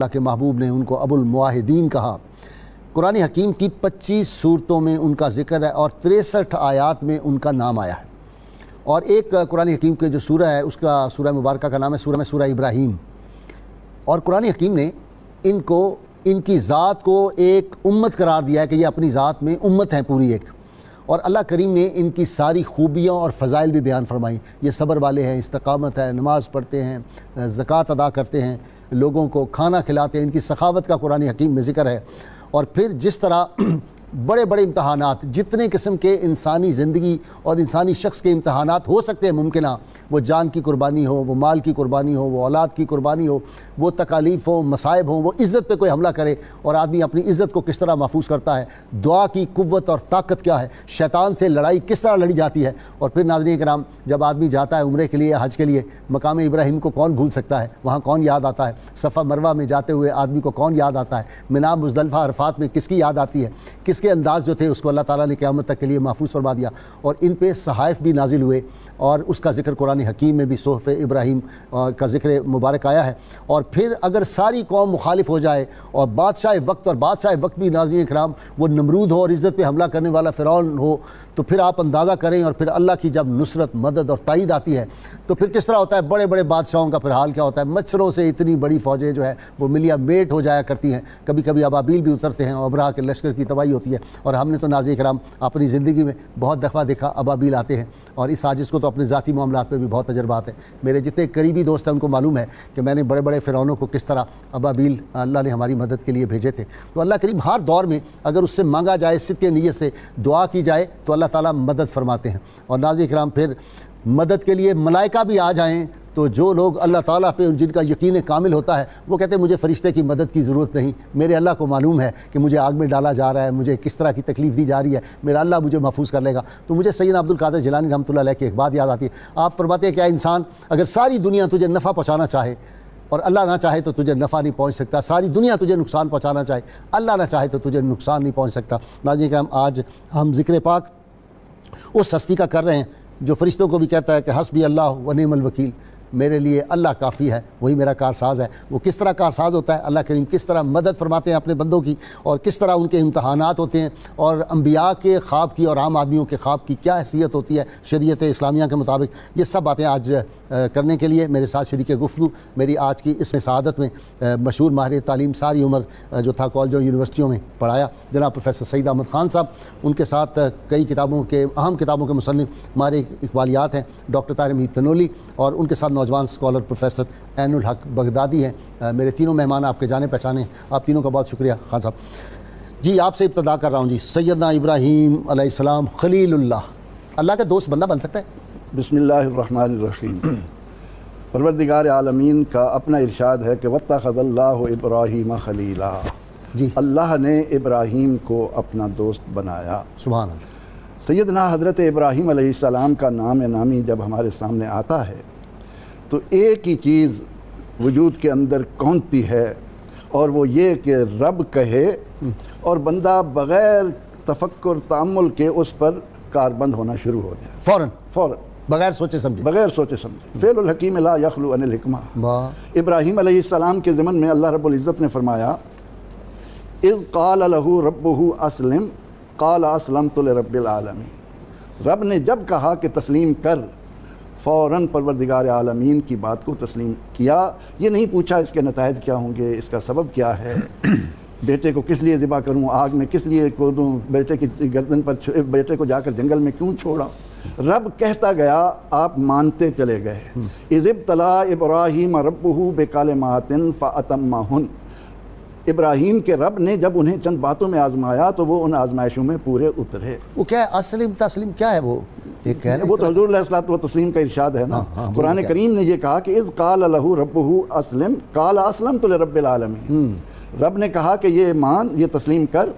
اللہ کے محبوب نے ان کو ابو المواحدین کہا۔ قرآن حکیم کی 25 صورتوں میں ان کا ذکر ہے اور 63 آیات میں ان کا نام آیا ہے۔ اور ایک قرآن حکیم کے جو سورہ ہے اس کا سورہ مبارکہ کا نام ہے سورہ ابراہیم۔ اور قرآن حکیم نے ان کی ذات کو ایک امت قرار دیا ہے کہ یہ اپنی ذات میں امت ہیں پوری ایک، اور اللہ کریم نے ان کی ساری خوبیاں اور فضائل بھی بیان فرمائیں۔ یہ صبر والے ہیں، استقامت ہے، نماز پڑھتے ہیں، زکوٰۃ ادا کرتے ہیں، لوگوں کو کھانا کھلاتے ہیں، ان کی سخاوت کا قرآن حکیم میں ذکر ہے۔ اور پھر جس طرح بڑے بڑے امتحانات، جتنے قسم کے انسانی زندگی اور انسانی شخص کے امتحانات ہو سکتے ہیں ممکنہ، وہ جان کی قربانی ہو، وہ مال کی قربانی ہو، وہ اولاد کی قربانی ہو، وہ تکالیف ہو، مصائب ہوں، وہ عزت پہ کوئی حملہ کرے اور آدمی اپنی عزت کو کس طرح محفوظ کرتا ہے، دعا کی قوت اور طاقت کیا ہے، شیطان سے لڑائی کس طرح لڑی جاتی ہے۔ اور پھر ناظرین کرام، جب آدمی جاتا ہے عمرے کے لیے، حج کے لیے، مقام ابراہیم کو کون بھول سکتا ہے، وہاں کون یاد آتا ہے، صفا مروہ میں جاتے ہوئے آدمی کو کون یاد آتا ہے، مینا مزدلفہ عرفات میں کس کی یاد آتی ہے، کس کے انداز جو تھے اس کو اللہ تعالیٰ نے قیامت تک کے لیے محفوظ فرما دیا۔ اور ان پہ صحائف بھی نازل ہوئے اور اس کا ذکر قرآن حکیم میں بھی صحف ابراہیم کا ذکر مبارک آیا ہے۔ اور پھر اگر ساری قوم مخالف ہو جائے اور بادشاہ وقت بھی ناظرین کرام وہ نمرود ہو اور عزت پہ حملہ کرنے والا فرعون ہو، تو پھر آپ اندازہ کریں، اور پھر اللہ کی جب نصرت، مدد اور تائید آتی ہے تو پھر کس طرح ہوتا ہے۔ بڑے بڑے بادشاہوں کا پھر حال کیا ہوتا ہے، مچھروں سے اتنی بڑی فوجیں جو ہے وہ ملیا میٹ ہو جایا کرتی ہیں، کبھی کبھی ابابیل بھی اترتے ہیں اور ابراہ کے لشکر کی تباہی ہوتی ہے۔ اور ہم نے تو ناظرین کرام اپنی زندگی میں بہت دفعہ دیکھا ابابیل آتے ہیں، اور اس عاجز کو تو اپنے ذاتی معاملات میں بھی بہت تجربات ہیں۔ میرے جتنے قریبی دوست ہیں ان کو معلوم ہے کہ میں نے بڑے بڑے فرعونوں کو کس طرح ابابیل اللہ نے ہماری مدد کے لیے بھیجے تھے۔ تو اللہ کریم ہر دور میں اگر اس سے مانگا جائے، صدق نیت سے دعا کی جائے تو اللہ تعالیٰ مدد فرماتے ہیں۔ اور ناظرین کرام، پھر مدد کے لیے ملائکہ بھی آ جائیں تو جو لوگ اللہ تعالیٰ پہ جن کا یقین کامل ہوتا ہے وہ کہتے ہیں مجھے فرشتے کی مدد کی ضرورت نہیں، میرے اللہ کو معلوم ہے کہ مجھے آگ میں ڈالا جا رہا ہے، مجھے کس طرح کی تکلیف دی جا رہی ہے، میرا اللہ مجھے محفوظ کر لے گا۔ تو مجھے سیدنا عبد القادر جیلانی رحمۃ اللہ علیہ کی ایک بات یاد آتی ہے۔ آپ فرماتے ہیں کیا انسان اگر ساری دنیا تجھے نفع پہنچانا چاہے اور اللہ نہ چاہے تو تجھے نفع نہیں پہنچ سکتا، ساری دنیا تجھے نقصان پہنچانا چاہے، اللہ نہ چاہے تو تجھے نقصان نہیں پہنچ سکتا۔ ناظرین کرام، آج ہم ذکر پاک اس ہستی کا کر رہے ہیں جو فرشتوں کو بھی کہتا ہے کہ حسبی اللہ و نعم الوکیل، میرے لیے اللہ کافی ہے، وہی میرا کارساز ہے۔ وہ کس طرح کارساز ہوتا ہے، اللہ کریم کس طرح مدد فرماتے ہیں اپنے بندوں کی، اور کس طرح ان کے امتحانات ہوتے ہیں، اور انبیاء کے خواب کی اور عام آدمیوں کے خواب کی کیا حیثیت ہوتی ہے شریعت اسلامیہ کے مطابق۔ یہ سب باتیں آج کرنے کے لیے میرے ساتھ شریک گفتگو میری آج کی اس میں سعادت میں مشہور ماہر تعلیم ساری عمر جو تھا کالجوں یونیورسٹیوں میں پڑھایا جناب پروفیسر سعید احمد خان صاحب، ان کے ساتھ کئی کتابوں کے اہم کتابوں کے مصنف ماہر اقبالیات ہیں ڈاکٹر طاہر حمید تنولی، اور ان کے ساتھ نوجوان اسکالر پروفیسر عین الحق بغدادی ہیں۔ میرے تینوں مہمان آپ کے جانے پہچانے، آپ تینوں کا بہت شکریہ خان صاحب جی۔ آپ سے ابتدا کر رہا ہوں جی، سیدنا ابراہیم علیہ السلام خلیل اللہ کا دوست بندہ بن سکتا ہے؟ بسم اللہ الرحمن الرحیم۔ پروردگار عالمین کا اپنا ارشاد ہے کہ وَاتَّخَذَ اللَّهُ إِبْرَاهِيمَ خَلِيلًا، جی اللہ نے ابراہیم کو اپنا دوست بنایا۔ سبحان اللہ۔ سیدنا حضرت ابراہیم علیہ السلام کا نام نامی جب ہمارے سامنے آتا ہے تو ایک ہی چیز وجود کے اندر کونتی ہے، اور وہ یہ کہ رب کہے اور بندہ بغیر تفکر تعمل کے اس پر کاربند ہونا شروع ہو جائے، فوراً بغیر سوچے سمجھے۔ فعل الحکیم لا یخلو عن الحکمہ۔ ابراہیم علیہ السلام کے ضمن میں اللہ رب العزت نے فرمایا اذ قال له ربہ اسلم قال اسلمت لرب العالمین۔ رب نے جب کہا کہ تسلیم کر، فوراً پروردگار عالمین کی بات کو تسلیم کیا۔ یہ نہیں پوچھا اس کے نتائج کیا ہوں گے، اس کا سبب کیا ہے، بیٹے کو کس لیے ذبح کروں، آگ میں کس لیے کودوں، بیٹے کی گردن پر بیٹے کو جا کر جنگل میں کیوں چھوڑا۔ رب کہتا گیا، آپ مانتے چلے گئے۔ اذ ابتلی ابراہیم ربہ بکلمات فاتمہن، ابراہیم کے رب نے جب انہیں چند باتوں میں آزمایا تو وہ ان آزمائشوں میں پورے اترے۔ وہ کیا ہے اسلم تسلیم کیا ہے؟ وہ ایک کہہ رہے وہ تو حضور علیہ الصلوۃ والتسلیم کا ارشاد ہے نا۔ قرآن کریم نے یہ کہا کہ اذ قال لہ ربہ اسلم قال اسلمت لرب العالمین۔ رب نے کہا کہ یہ مان، یہ تسلیم کر،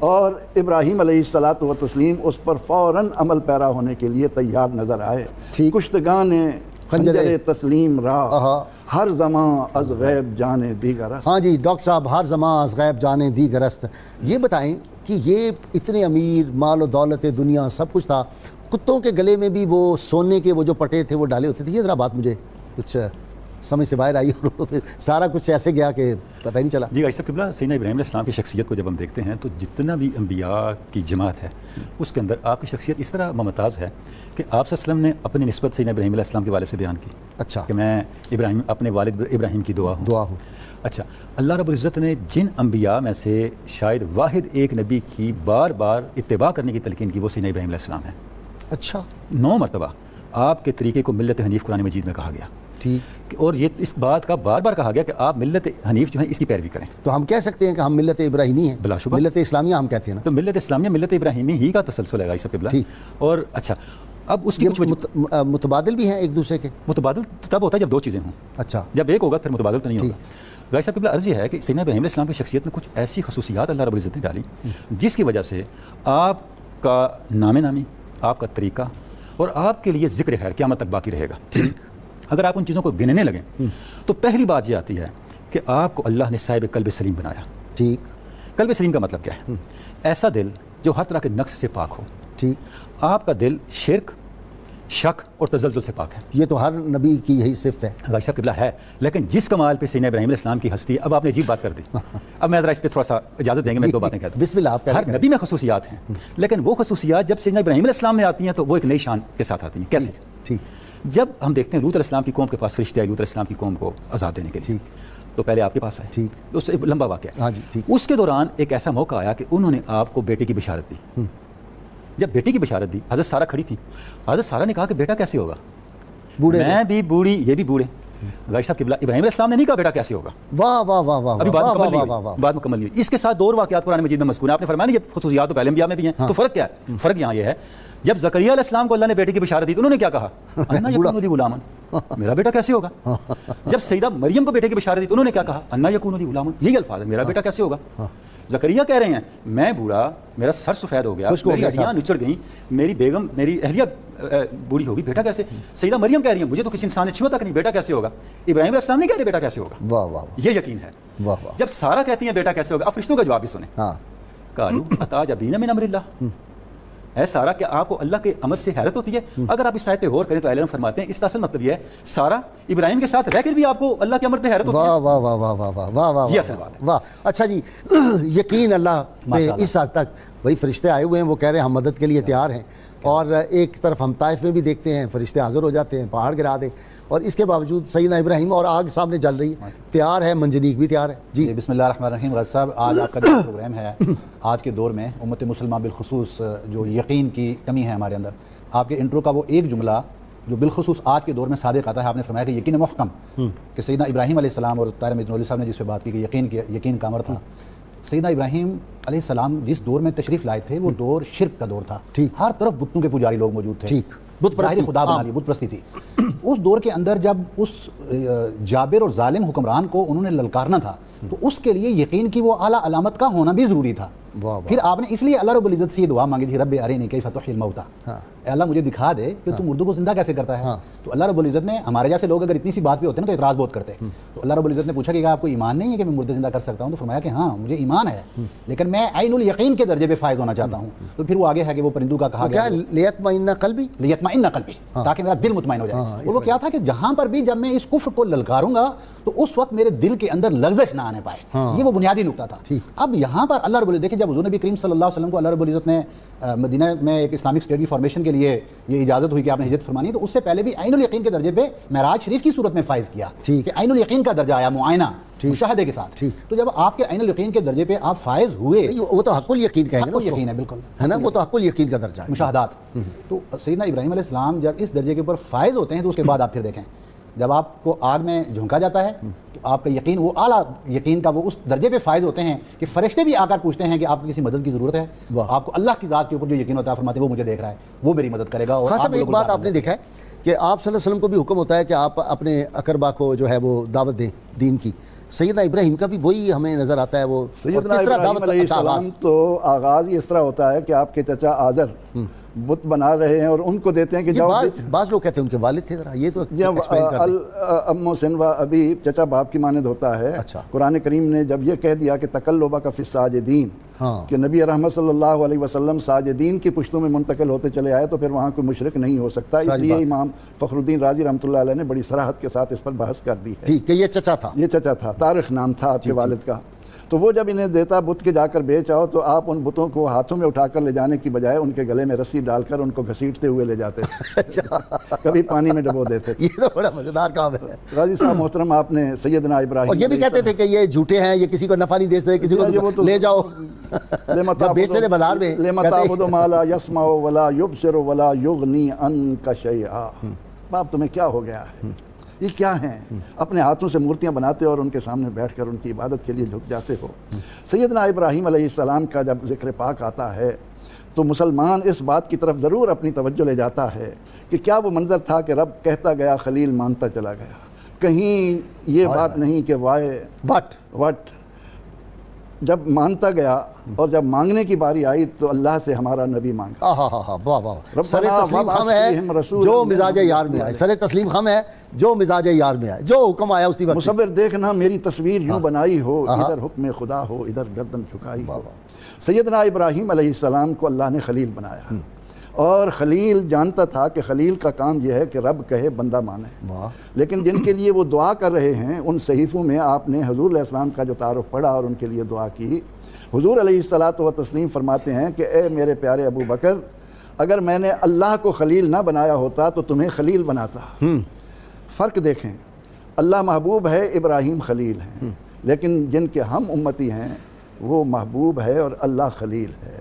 اور ابراہیم علیہ الصلوۃ والتسلیم اس پر فوراً عمل پیرا ہونے کے لیے تیار نظر آئے۔ کشتگان خنجر تسلیم را ہر زمان از غیب جانے دیگر است۔ ہاں جی ڈاکٹر صاحب، ہر زمان از غیب جانے دیگر است۔ یہ بتائیں کہ یہ اتنے امیر، مال و دولت دنیا سب کچھ تھا، کتوں کے گلے میں بھی وہ سونے کے وہ جو پٹے تھے وہ ڈالے ہوتے تھے، یہ ذرا بات مجھے کچھ سمجھ سے باہر آئی اور پھر سارا کچھ ایسے گیا کہ پتہ ہی نہیں چلا. جی غازی صاحب قبلہ، سیدنا ابراہیم علیہ السلام کی شخصیت کو جب ہم دیکھتے ہیں تو جتنا بھی انبیاء کی جماعت ہے اس کے اندر آپ کی شخصیت اس طرح ممتاز ہے کہ آپ صلی اللہ علیہ وسلم نے اپنی نسبت سیدنا ابراہیم علیہ السلام کے والد سے بیان کی. اچھا. کہ میں ابراہیم اپنے والد ابراہیم کی دعا ہوں. اچھا، اللہ رب العزت نے جن انبیاء میں سے شاید واحد ایک نبی کی بار بار اتباع کرنے کی تلقین کی وہ سیدنا ابراہیم علیہ السلام ہے. اچھا. 9 مرتبہ آپ کے طریقے کو ملت حنیف قرآن مجید میں کہا گیا. ٹھیک. اور یہ اس بات کا بار بار کہا گیا کہ آپ ملت حنیف جو ہے اس کی پیروی کریں. تو ہم کہہ سکتے ہیں کہ ہم ملت ابراہیمی ہیں. بلا شبہ. ملت اسلامیہ ہم کہتے ہیں نا. تو ملت اسلامیہ ملت ابراہیمی ہی کا تسلسل ہے غازی صاحب قبلہ. اور اچھا، اب اس کی متبادل بھی ہیں ایک دوسرے کے. متبادل تب ہوتا ہے جب 2 چیزیں ہوں. اچھا. جب ایک ہوگا پھر متبادل تو نہیں ہوگا. غازی صاحب قبلہ عرض یہ ہے کہ سیدنا ابراہیم علیہ السلام کی شخصیت میں کچھ ایسی خصوصیات اللہ رب العزت نے ڈالی جس کی وجہ سے آپ کا نامی، آپ کا طریقہ اور آپ کے لیے ذکر خیر قیامت تک باقی رہے گا. اگر آپ ان چیزوں کو گننے لگیں تو پہلی بات یہ آتی ہے کہ آپ کو اللہ نے صاحب قلب سلیم بنایا. ٹھیک. قلب سلیم کا مطلب کیا ہے؟ ایسا دل جو ہر طرح کے نقص سے پاک ہو. ٹھیک. آپ کا دل شرک، شک اور تزلزل سے پاک ہے. یہ تو ہر نبی کی یہی صفت ہے. غازی صاحب قبلہ ہے، لیکن جس کمال پہ سیدنا ابراہیم علیہ السلام کی ہستی ہے. اب آپ نے عجیب بات کر دی. اب میں ذرا اس پہ تھوڑا سا اجازت دیں گے، میں 2 باتیں کہتا ہوں. بسم اللہ. آپ ہر نبی میں خصوصیات ہیں، لیکن وہ خصوصیات جب سیدنا ابراہیم علیہ السلام میں آتی ہیں تو وہ ایک نئی شان کے ساتھ آتی ہیں. کیسے؟ ٹھیک. جب ہم دیکھتے ہیں لوط علیہ السلام کی قوم کے پاس فرشتے آئے لوط علیہ السلام کی قوم کو عذاب دینے کے لیے. تو پہلے آپ کے پاس آئے. ٹھیک. اس سے لمبا واقعہ ہے. ہاں جی. ٹھیک. اس کے دوران ایک ایسا موقع آیا کہ انہوں نے آپ کو بیٹے کی بشارت دی. جب بیٹے کی بشارت دی، حضرت سارہ کھڑی تھی. حضرت سارہ نے کہا کہ بیٹا کیسے ہوگا؟ بوڑھے میں بھی بوڑھی، یہ بھی بوڑھے. غازی صاحب قبلہ ابراہیم علیہ السلام نے نہیں کہا بیٹا کیسے ہوگا. واہ واہ واہ واہ. ابھی بات مکمل نہیں ہوئی. اس کے ساتھ 2 واقعات قرآن مجید میں مذکور ہیں. آپ نے فرمایا یہ خصوصیات تو پہلے انبیاء میں بھی ہیں. تو فرق کیا ہے؟ فرق یہاں یہ ہے جب زکریا علیہ السلام کو اللہ نے بیٹے کی بشارت دی تو انہوں نے کیا کہا؟ انا یکون لی غلام. میرا بیٹا کیسے ہوگا. جب سیدہ مریم کو بیٹے کی بشارت دی تو انہوں نے کیا کہا؟ انا یکون لی غلام. یہی الفاظ ہیں، میرا بیٹا کیسے ہوگا. زکریا کہہ رہے ہیں میں بوڑھا، میرا سر سفید ہو گیا، میری ہڈیاں نچڑ گئیں، میری بیگم میری اہلیہ بوڑھی ہوگی، بیٹا کیسے. سیدہ مریم کہہ رہی ہیں مجھے تو کسی انسان نے چھوا تک نہیں، بیٹا کیسے ہوگا. ابراہیم علیہ السلام نہیں کہہ رہے بیٹا کیسے ہوگا. واہ واہ. یہ یقین ہے. واہ واہ. جب سارہ کہتی ہیں بیٹا کیسے ہوگا، اب فرشتوں کا جواب بھی سنیں. قالوا اتعجبین من امر اللہ. اے سارہ کیا آپ کو اللہ کے امر سے حیرت ہوتی ہے؟ اگر آپ اس آیت پہ غور کریں تو اہل علم فرماتے ہیں اس کا اصل مطلب یہ ہے سارہ ابراہیم کے ساتھ رہ کر بھی آپ کو اللہ کے امر پہ حیرت ہوتی ہے. واہ واہ واہ واہ واہ واہ واہ واہ. یہ اصل بات ہے. واہ. اچھا جی، یقین اللہ پہ اس حد تک. وہی فرشتے آئے ہوئے ہیں، وہ کہہ رہے ہیں ہم مدد کے لیے تیار ہیں. اور ایک طرف ہم طائف میں بھی دیکھتے ہیں فرشتے حاضر ہو جاتے ہیں، پہاڑ گرا دیں. اور اس کے باوجود سیدنا ابراہیم اور آگ سامنے جل رہی ہے، تیار ہے، منجنیق بھی تیار ہے. جی بسم اللہ الرحمن الرحیم. غازی صاحب آج آپ کا جو پروگرام ہے، آج کے دور میں امت مسلمہ بالخصوص جو یقین کی کمی ہے ہمارے اندر، آپ کے انٹرو کا وہ ایک جملہ جو بالخصوص آج کے دور میں صادق آتا ہے. آپ نے فرمایا کہ یقین محکم، کہ سیدنا ابراہیم علیہ السلام اور طاہر مدنی صاحب نے جس پہ بات کی کہ یقین کا امر تھا. سیدنا ابراہیم علیہ السلام جس دور میں تشریف لائے تھے وہ دور شرک کا دور تھا. ہر طرف بتوں کے پجاری لوگ موجود تھے. بت پرستی خدا بنا لی، بت پرستی تھی. اس دور کے اندر جب اس جابر اور ظالم حکمران کو انہوں نے للکارنا تھا تو اس کے لیے یقین کی وہ اعلیٰ علامت کا ہونا بھی ضروری تھا. پھر آپ نے اس لیے اللہ رب العزت سے یہ دعا مانگی تھی رب ارینی کیف تحیی الموتیٰ. اے اللہ مجھے دکھا دے کہ تو مردوں کو زندہ کیسے کرتا ہے. تو اللہ رب العزت نے، ہمارے جیسے لوگ اگر اتنی سی بات پہ ہوتے ہیں نا تو اعتراض بہت کرتے ہیں. تو اللہ رب العزت نے پوچھا کہ آپ کو ایمان نہیں ہے کہ میں مردے زندہ کر سکتا ہوں؟ تو فرمایا کہ ہاں مجھے ایمان ہے، لیکن میں عین الیقین کے درجے پہ فائز ہونا چاہتا ہوں. تو پھر وہ آگے ہے کہ وہ پرندوں کا کہا گیا لیطمئن قلبی، لیطمئن قلبی، تاکہ میرا دل مطمئن ہو جائے. اور وہ کیا تھا کہ جہاں پر بھی جب میں اس کفر کو للکاروں گا تو اس وقت میرے دل کے اندر لغزش نہ آنے پائے. یہ وہ بنیادی نقطہ تھا. اب یہاں پر اللہ رب العزت، دیکھیں جب حضور نبی کریم صلی اللہ علیہ وسلم کو اللہ رب العزت نے مدینہ میں ایک اسلامک اسٹیٹ کی فارمیشن کے لیے یہ اجازت ہوئی کہ آپ نے ہجرت فرمانی ہے، تو اس سے پہلے بھی عین الیقین کے درجے پہ معراج شریف کی صورت میں فائز کیا کہ عین الیقین کا درجہ آیا معائنہ مشاہدے کے ساتھ. تو جب آپ کے عین الیقین کے درجے پہ آپ فائز ہوئے، وہ تو حق الیقین کہیں گے نا. حق الیقین ہے بالکل ہے نا، وہ تو حق الیقین کا درجہ ہے، مشاہدات. تو سیدنا ابراہیم علیہ السلام جب اس درجے کے اوپر فائز ہوتے ہیں تو اس کے بعد آپ پھر دیکھیں جب آپ کو آگ میں جھونکا جاتا ہے تو آپ کا یقین، وہ اعلیٰ یقین کا وہ اس درجے پہ فائز ہوتے ہیں کہ فرشتے بھی آ کر پوچھتے ہیں کہ آپ کو کسی مدد کی ضرورت ہے. آپ کو اللہ کی ذات کے اوپر جو یقین ہوتا ہے، فرماتے ہیں وہ مجھے دیکھ رہا ہے، وہ میری مدد کرے گا. اور ایک بات آپ نے دیکھا ہے کہ آپ صلی اللہ علیہ وسلم کو بھی حکم ہوتا ہے کہ آپ اپنے اقربا کو جو ہے وہ دعوت دیں دین کی. سیدنا ابراہیم کا بھی وہی ہمیں نظر آتا ہے. وہ سیدنا ابراہیم علیہ السلام تو آغاز ہی اس طرح ہوتا ہے کہ آپ کے چچا آزر بت بنا رہے ہیں اور ان کو دیتے ہیں کہ جاؤ. بعض لوگ کہتے ہیں ان کے والد تھے, ذرا یہ تو ام سن و ابی, چچا باپ کی مانند ہوتا ہے. قرآن کریم نے جب یہ کہہ دیا کہ تقلبک فی الساجدین, کہ نبی رحمت صلی اللہ علیہ وسلم ساجدین کی پشتوں میں منتقل ہوتے چلے آئے, تو پھر وہاں کوئی مشرک نہیں ہو سکتا. اس لیے امام فخر الدین رازی رحمۃ اللہ علیہ نے بڑی صراحت کے ساتھ اس پر بحث کر دی ہے کہ یہ چچا تھا, یہ چچا تھا, طارق نام تھا آپ کے والد کا. تو وہ جب انہیں دیتا بت کے جا کر بیچ آؤ, تو آپ ان بتوں کو ہاتھوں میں اٹھا کر لے جانے کی بجائے ان کے گلے میں رسی ڈال کر ان کو گھسیٹتے ہوئے لے جاتے تھے, کبھی پانی میں ڈبو دیتے تھے. یہ تو بڑا مزیدار کام ہے. غازی صاحب محترم, آپ نے سیدنا ابراہیم, اور یہ بھی کہتے تھے کہ یہ جھوٹے ہیں, یہ کسی کو نفع نہیں دے سکتے, کسی کو لے جاؤ, جب بیچتے تھے بازار میں. لِمَتَعْبُدُ مَا لَا يَسْمَعُ وَلَا يُبْصِرُ وَلَا يُغْنِي عَنْكَ شَيْئًا. باپ تمہیں کیا ہو گیا ہے, یہ کیا ہیں؟ اپنے ہاتھوں سے مورتیاں بناتے ہو اور ان کے سامنے بیٹھ کر ان کی عبادت کے لیے جھک جاتے ہو. سیدنا ابراہیم علیہ السلام کا جب ذکر پاک آتا ہے تو مسلمان اس بات کی طرف ضرور اپنی توجہ لے جاتا ہے کہ کیا وہ منظر تھا کہ رب کہتا گیا, خلیل مانتا چلا گیا. کہیں یہ بات نہیں کہ وائے وٹ, جب مانتا گیا اور جب مانگنے کی باری آئی تو اللہ سے ہمارا نبی مانگا. سر تسلیم خم ہے جو مزاج یار میں آئے, سر تسلیم خم ہے جو مزاج یار میں آئے, جو حکم آیا اسی وقت. مصور دیکھنا میری تصویر یوں بنائی ہو, ادھر حکم خدا ہو ادھر گردن جھکائی ہو. سیدنا ابراہیم علیہ السلام کو اللہ نے خلیل بنایا, اور خلیل جانتا تھا کہ خلیل کا کام یہ ہے کہ رب کہے بندہ مانے. لیکن جن کے لیے وہ دعا کر رہے ہیں ان صحیفوں میں آپ نے حضور علیہ السلام کا جو تعارف پڑھا اور ان کے لیے دعا کی. حضور علیہ الصلاۃ و تسلیم فرماتے ہیں کہ اے میرے پیارے ابو بکر, اگر میں نے اللہ کو خلیل نہ بنایا ہوتا تو تمہیں خلیل بناتا. فرق دیکھیں, اللہ محبوب ہے, ابراہیم خلیل ہیں, لیکن جن کے ہم امتی ہیں وہ محبوب ہے اور اللہ خلیل ہے.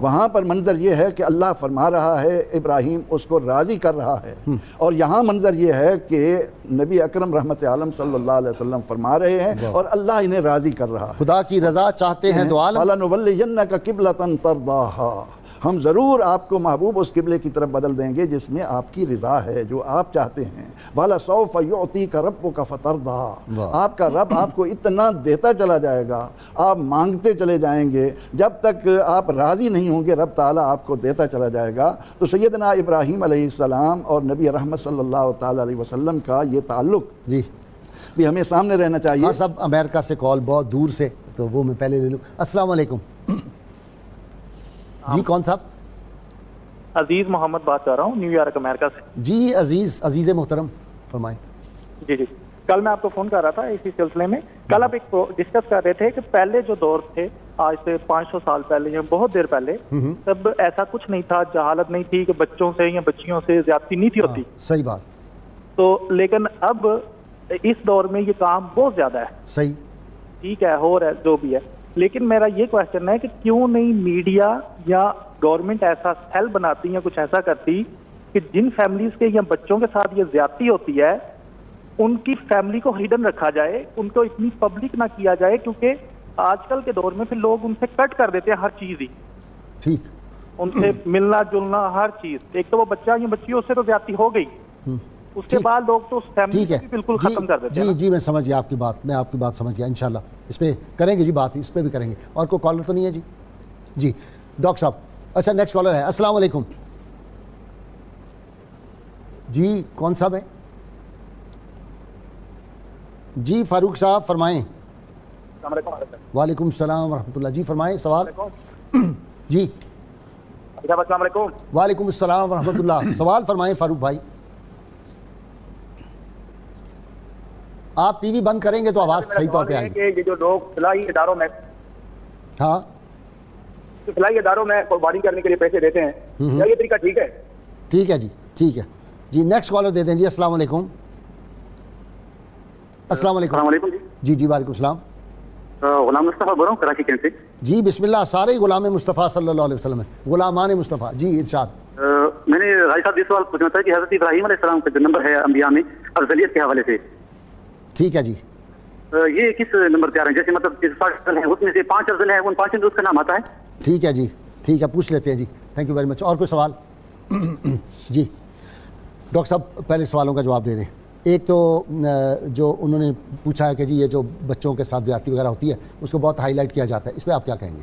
وہاں پر منظر یہ ہے کہ اللہ فرما رہا ہے, ابراہیم اس کو راضی کر رہا ہے, اور یہاں منظر یہ ہے کہ نبی اکرم رحمت عالم صلی اللہ علیہ وسلم فرما رہے ہیں اور اللہ انہیں راضی کر رہا ہے. خدا کی رضا چاہتے ہیں تو عالم, فَلَنُوَلِّيَنَّكَ قِبْلَةً تَرْضَاهَا, ہم ضرور آپ کو محبوب اس قبلے کی طرف بدل دیں گے جس میں آپ کی رضا ہے, جو آپ چاہتے ہیں. وَلَسَوْفَ يُعْطِيكَ رَبُّكَ فَتَرْضَىٰ, آپ کا رب آپ کو اتنا دیتا چلا جائے گا, آپ مانگتے چلے جائیں گے, جب تک آپ راضی نہیں ہوں گے رب تعالیٰ آپ کو دیتا چلا جائے گا. تو سیدنا ابراہیم علیہ السلام اور نبی رحمت صلی اللہ تعالیٰ علیہ وسلم کا یہ تعلق بھی ہمیں سامنے رہنا چاہیے. ہاں سب امریکہ سے کال بہت دور سے, تو وہ میں پہلے لے لوں. السلام علیکم. جی کون صاحب؟ عزیز محمد بات کر رہا ہوں, نیو یارک امریکہ سے. جی عزیز محترم فرمائیں. جی کل میں آپ کو فون کر رہا تھا اسی سلسلے میں. کل آپ ایک ڈسکس کر رہے تھے کہ پہلے جو دور تھے, آج سے 500 سال پہلے یا بہت دیر پہلے, تب ایسا کچھ نہیں تھا, جہالت نہیں تھی کہ بچوں سے یا بچیوں سے زیادتی نہیں تھی ہوتی. صحیح بات. تو لیکن اب اس دور میں یہ کام بہت زیادہ ہے. صحیح, ٹھیک ہے, ہو رہا ہے جو بھی ہے, لیکن میرا یہ کویشچن ہے کہ کیوں نہیں میڈیا یا گورنمنٹ ایسا سیل بناتی یا کچھ ایسا کرتی کہ جن فیملیز کے یا بچوں کے ساتھ یہ زیادتی ہوتی ہے ان کی فیملی کو ہڈن رکھا جائے, ان کو اتنی پبلک نہ کیا جائے, کیونکہ آج کل کے دور میں پھر لوگ ان سے کٹ کر دیتے ہیں ہر چیز ہی. ٹھیک, ان سے ملنا جلنا ہر چیز. ایک تو وہ بچہ یا بچیوں سے تو زیادتی ہو گئی, اس کے بعد لوگ تو اس فیملی کو بالکل ختم کر دیتے ہیں. جی میں سمجھ گیا آپ کی بات, میں آپ کی بات سمجھ گیا. انشاءاللہ اس پہ کریں گے جی بات, اس پہ بھی کریں گے. اور کوئی کالر تو نہیں ہے؟ جی ڈاکٹر صاحب. اچھا نیکسٹ کالر ہے. السلام علیکم. جی کون صاحب ہے؟ جی فاروق صاحب فرمائیں. السلام علیکم. وعلیکم السلام ورحمۃ اللہ. جی فرمائیں سوال. جی السلام علیکم. وعلیکم السلام ورحمۃ اللہ. سوال فرمائیں فاروق بھائی. آپ ٹی وی بند کریں گے تو آواز صحیح طور پہ آئے گی. یہ جو لوگ فلاحی اداروں میں فلاحی اداروں میں قربانی کرنے کے لیے پیسے دیتے ہیں, کیا یہ طریقہ ٹھیک ہے؟ ٹھیک ہے جی, ٹھیک ہے جی. نیکسٹ کالر دے دیں جی. السلام علیکم. السلام علیکم. السلام علیکم. جی وعلیکم السلام. غلام مصطفیٰ بول رہا ہوں کراچی کینٹ سے. جی بسم اللہ, سارے غلام مصطفیٰ صلی اللہ علیہ وسلم غلامان مصطفیٰ. جی ارشاد. میں نے راجی صاحب یہ سوال پوچھنا تھا کہ حضرت ابراہیم علیہ السلام کا جو نمبر ہے انبیاء میں افضلیت کے حوالے سے, ٹھیک ہے جی, یہ کس نمبر پہ آ رہے ہیں؟ جیسے مطلب 60 افضل ہیں, اس میں سے 5 افضل ہیں, ان 5 میں اس کا نام آتا ہے. ٹھیک ہے جی, ٹھیک ہے, پوچھ لیتے ہیں جی. Thank you very much. اور کوئی سوال؟ جی ڈاکٹر صاحب پہلے سوالوں کا جواب دے دیں. ایک تو جو انہوں نے پوچھا ہے کہ جی یہ جو بچوں کے ساتھ زیادتی وغیرہ ہوتی ہے اس کو بہت ہائی لائٹ کیا جاتا ہے, اس پہ آپ کیا کہیں گے؟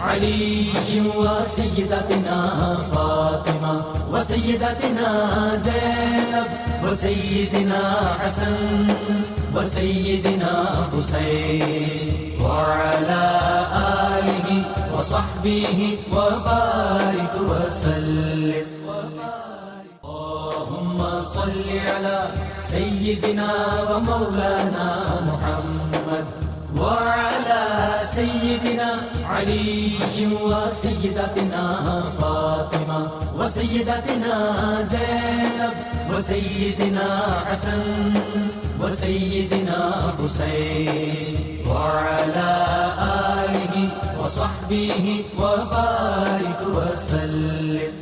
علي وسيدتنا فاطمة وسيدتنا زينب وسيدنا حسن وسيدنا حسين وعلى آله وصحبه وبارك وسلم. اللهم صل على سيدنا ومولانا محمد وعلى سيدنا علي وسيدتنا فاطمة وسيدتنا زينب وسيدنا حسن وسيدنا حسين وعلى آله وصحبه وبارك وسلم.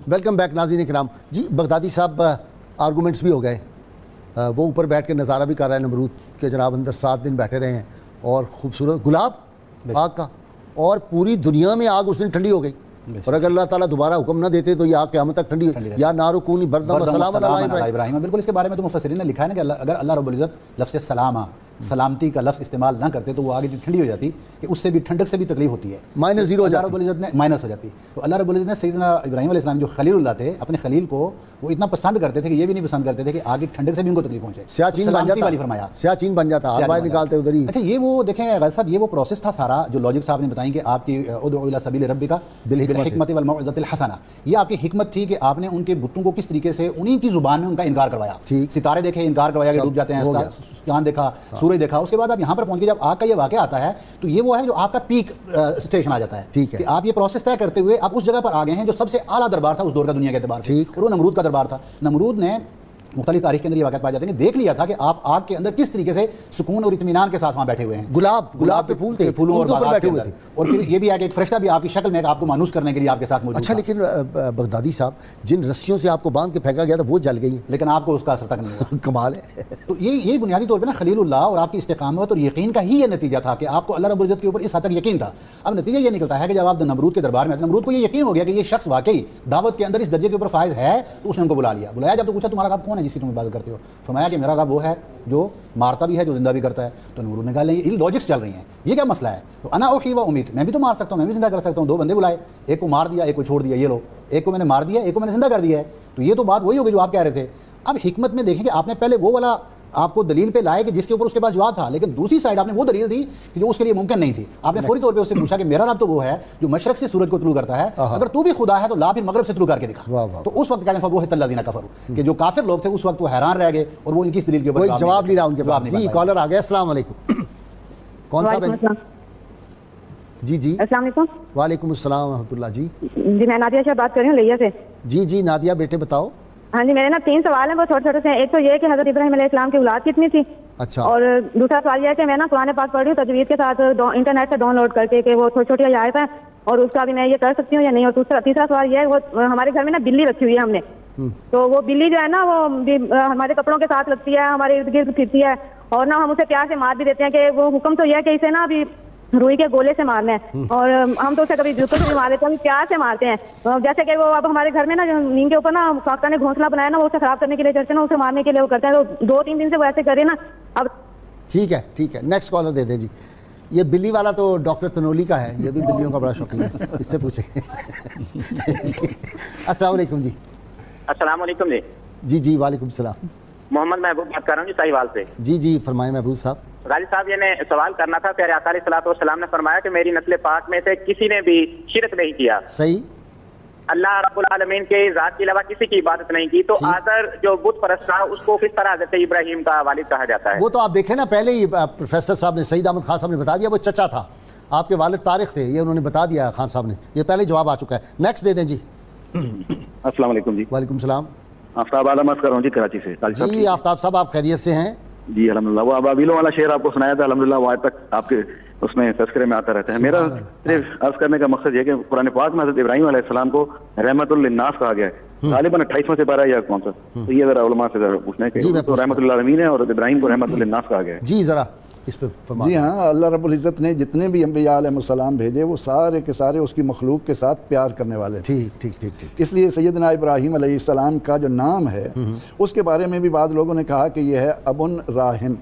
ویلکم بیک ناظرین کرام. جی بغدادی صاحب آرگومنٹس بھی ہو گئے, وہ اوپر بیٹھ کے نظارہ بھی کر رہا ہے نمرود کے جناب اندر 7 دن بیٹھے رہے ہیں اور خوبصورت گلاب آگ کا, اور پوری دنیا میں آگ اس دن ٹھنڈی ہو گئی, اور اگر اللہ تعالیٰ دوبارہ حکم نہ دیتے تو یہ آگ قیامت تک ٹھنڈی یا نارو کونی بردم وسلام علی ابراہیم. بالکل اس کے بارے میں تو مفسرین نے لکھا ہے نا کہ اگر اللہ رب العزت لفظ سلامہ سلامتی کا لفظ استعمال نہ کرتے تو وہ آگے جو ٹھنڈی ہو جاتی کہ اس سے بھی ٹھنڈک سے بھی تکلیف ہوتی ہے, -0 ہو جاتی, رب العزت نے مائنس ہو جاتی. تو اللہ رب العزت نے سیدنا ابراہیم علیہ السلام جو خلیل اللہ تھے, اپنے خلیل کو وہ اتنا پسند کرتے تھے کہ یہ بھی نہیں پسند کرتے تھے کہ آگے ٹھنڈک سے بھی ان کو تکلیف پہنچے. سیاچین بن جاتا ہوا نکالتے ادھر ہی. اچھا یہ وہ دیکھیں غازی صاحب, یہ وہ پروسیس تھا سارا جو لاجک صاحب نے بتائی کہ آپ کی ادعو الی سبیل ربک بالحکمت والموعظۃ الحسنہ, یہ آپ کی حکمت تھی کہ آپ نے ان کے بتوں کو کس طریقے سے انہی کی زبان میں ان کا انکار کروایا. ستارے دیکھے انکار کروایا کہ ڈوب جاتے ہیں, چاند دیکھا, سورج دیکھا, اس کے بعد آپ یہاں پر پہنچ کے جب آگ کا یہ واقعہ آتا ہے تو یہ وہ ہے جو آپ کا پیک سچویشن آ جاتا ہے. ٹھیک ہے کہ آپ یہ پروسیس طے کرتے ہوئے آپ اس جگہ پر آ گئے ہیں جو سب سے اعلیٰ دربار تھا اس دور کا دنیا کے اعتبار سے, اور وہ نمرود کا دربار تھا. نمرود نے مختلف تاریخ کے اندر یہ واقعات پائے جاتے ہیں کہ دیکھ لیا تھا کہ آپ آگ کے اندر کس طریقے سے سکون اور اطمینان کے ساتھ وہاں بیٹھے ہوئے ہیں. گلاب کے پھول تھے, پھولوں اور باغات کے اندر, اور پھر یہ بھی ہے کہ ایک فرشتہ بھی آپ کی شکل میں آپ کو مانوس کرنے کے لیے آپ کے ساتھ موجود تھا. اچھا لیکن بغدادی صاحب جن رسیوں سے آپ کو باندھ کے پھینکا گیا تھا وہ جل گئی ہیں, لیکن آپ کو اس کا اثر تک نہیں ہوا. کمال ہے. تو یہی بنیادی طور پہ نا خلیل اللہ اور آپ کی استقامت اور یقین کا ہی یہ نتیجہ تھا کہ آپ کو اللہ رب العزت کے اوپر اس حد تک یقین تھا. اب نتیجہ یہ نکلتا ہے کہ جب آپ نمرود کے دربار میں آتے, نمرود کو یہ یقین ہو گیا کہ یہ شخص واقعی دعوت کے اندر اس درجے کے اوپر فائز ہے, تو اس نے ان کو بلایا. جب تو پوچھا تمہارا رب کون ہے جس کی تم عبادت کرتے ہو, فرمایا کہ میرا رب وہ ہے جو مارتا بھی ہے جو زندہ بھی کرتا ہے. تو نمرود نے کہا یہ لاجکس چل رہی ہیں, یہ کیا مسئلہ ہے؟ تو انا احیی و امیت, میں بھی تو مار سکتا ہوں, میں بھی زندہ کر سکتا ہوں. 2 بندے بلائے, ایک کو مار دیا ایک کو چھوڑ دیا, یہ لو ایک کو میں نے مار دیا ایک کو میں نے زندہ کر دیا ہے. تو یہ تو بات وہی ہوگی جو آپ کہہ رہے تھے. اب حکمت میں دیکھیں کہ آپ نے پہلے وہ والا آپ کو دلیل پہ لائے کہ جس کے اوپر اس کے پاس جواب تھا, لیکن دوسری سائڈ آپ نے وہ دلیل دی کہ جو اس کے لیے ممکن نہیں تھی. آپ نے فوری طور پہ اس سے پوچھا کہ میرا رب تو وہ ہے جو مشرق سے سورج کو طلوع کرتا ہے, اگر تو بھی خدا ہے تو لا پھر مغرب سے طلوع کر کے دکھا. تو اس وقت کہتے ہیں وہ الذین کفروا, کہ جو کافر لوگ تھے اس وقت وہ حیران رہ گئے اور وہ ان کی دلیل کے اوپر جواب نہیں رہا ان کے پاس. جی کالر آ گیا, السلام علیکم. کون صاحب ہے؟ جی جی السلام علیکم. وعلیکم السلام ورحمۃ اللہ. جی جی میں نادیہ شاہ بات کر رہی ہوں لیا سے. جی نادیہ بیٹے بتاؤ. ہاں جی میرے نا 3 سوال ہیں, وہ چھوٹے چھوٹے سے. ایک تو یہ کہ حضرت ابراہیم علیہ السلام کی اولاد کتنی تھی, اچھا, اور دوسرا سوال یہ ہے کہ میں نا قرآن پاک پڑھ رہی ہوں تجوید کے ساتھ انٹرنیٹ سے ڈاؤن لوڈ کر کے کہ وہ چھوٹی چھوٹی آیت ہیں, اور اس کا بھی میں یہ کر سکتی ہوں یا نہیں. اور تیسرا سوال یہ ہے, وہ ہمارے گھر میں نا بلی رکھی ہوئی ہے ہم نے, تو وہ بلی جو ہے نا وہ ہمارے کپڑوں کے ساتھ لگتی ہے, ہمارے ارد گرد پھرتی ہے, اور نہ ہم اسے پیار سے مار بھی دیتے ہیں کہ وہ حکم تو یہ ہے کہ اسے نا ابھی روئی کے گولے سے مارنا ہے, اور ہم تو اسے کبھی جوتوں سے بھی مار دیتے ہیں, پیار سے مارتے ہیں. جیسے کہ وہ اب ہمارے گھر میں نا نیند کے اوپر نا کاکا نے گھونسلہ بنایا نا, وہ اسے خراب کرنے کے لیے چڑھتے ہیں نا, اسے مارنے کے لیے وہ کرتے ہیں. تو 2-3 دن سے وہ ایسے کرے نا. اب ٹھیک ہے نیکسٹ کالر دے دیں جی. یہ بلی والا تو ڈاکٹر تنولی کا ہے, یہ بھی بلیوں کا بڑا شوقین ہے, اس سے پوچھیں. السلام علیکم. جی السلام علیکم. جی وعلیکم السلام. محمد محبوب بات کر رہا ہوں جی ساہیوال سے. جی فرمائیں محبوب صاحب. غازی صاحب یہ میں سوال کرنا تھا, پیارے آقا علیہ الصلوۃ والسلام نے فرمایا کہ میری نسل پاک میں سے کسی نے بھی شرک نہیں کیا. صحیح. اللہ رب العالمین کے ذات کے علاوہ کسی کی عبادت نہیں کی. تو آزر جو بت پرست تھا اس کو کس طرح حضرت ابراہیم کا والد کہا جاتا ہے؟ وہ تو آپ دیکھیں نا, پہلے ہی پروفیسر صاحب نے, سعید احمد خان صاحب نے بتا دیا, وہ چچا تھا, آپ کے والد طارق تھے, یہ انہوں نے بتا دیا خان صاحب نے, یہ پہلے جواب آ چکا ہے. نیکسٹ دے دیں جی. السلام علیکم. جی وعلیکم السلام. آفتاب عالم کر رہا ہوں جی کراچی سے. جی آفتاب صاحب آپ خیریت سے ہیں؟ جی الحمدللہ. وہ ابابیلوں والا شعر آپ کو سنایا تھا, الحمدللہ وہ آج تک آپ کے اس میں تذکرے میں آتا رہتا ہے. میرا صرف عرض کرنے کا مقصد یہ کہ قرآن پاک میں حضرت ابراہیم علیہ السلام کو رحمت للناس کہا گیا ہے, غالباً 28واں سے 12 یا کون سا, تو یہ ذرا علماء سے ذرا پوچھنا ہے کہ تو رحمت للعالمین ہے اور ابراہیم کو رحمت للناس کہا گیا ہے. جی ذرا اس پہ فرمائیں. جی ہاں, اللہ رب العزت نے جتنے بھی انبیاء علیہ السلام بھیجے وہ سارے کے سارے اس کی مخلوق کے ساتھ پیار کرنے والے تھے. ٹھیک. اس لیے سیدنا ابراہیم علیہ السلام کا جو نام ہے اس کے بارے میں بھی بعض لوگوں نے کہا کہ یہ ہے ابن راہم,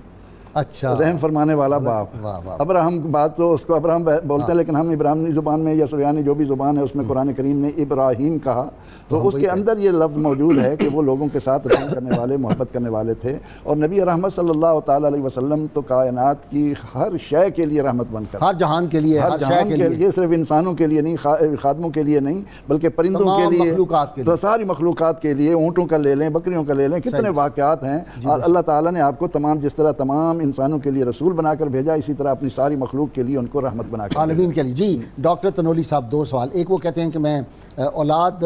اچھا، رحم فرمانے والا باپ. ابراہم بات تو اس کو ابراہم بولتے ہیں، لیکن ہم ابراہیمی زبان میں یا سریانی جو بھی زبان ہے اس میں قرآن کریم نے ابراہیم کہا، تو اس کے اندر یہ لفظ موجود ہے کہ وہ لوگوں کے ساتھ رحم کرنے والے، محبت کرنے والے تھے. اور نبی رحمت صلی اللہ تعالیٰ علیہ وسلم تو کائنات کی ہر شے کے لیے رحمت بن کر، ہر جہان کے لیے، ہر جہان کے لیے، صرف انسانوں کے لیے نہیں، خادموں کے لیے نہیں، بلکہ پرندوں کے لیے، مخلوقات کے لیے، ساری مخلوقات کے لیے. اونٹوں کا لے لیں، بکریوں کا لے لیں، کتنے واقعات ہیں. اور اللہ تعالیٰ نے آپ کو تمام، جس طرح تمام انسانوں کے لیے رسول بنا کر بھیجا، اسی طرح اپنی ساری مخلوق کے لیے ان کو رحمت بنا کر عالمین کے لیے. جی ڈاکٹر تنولی صاحب، 2 سوال. ایک وہ کہتے ہیں کہ میں اولاد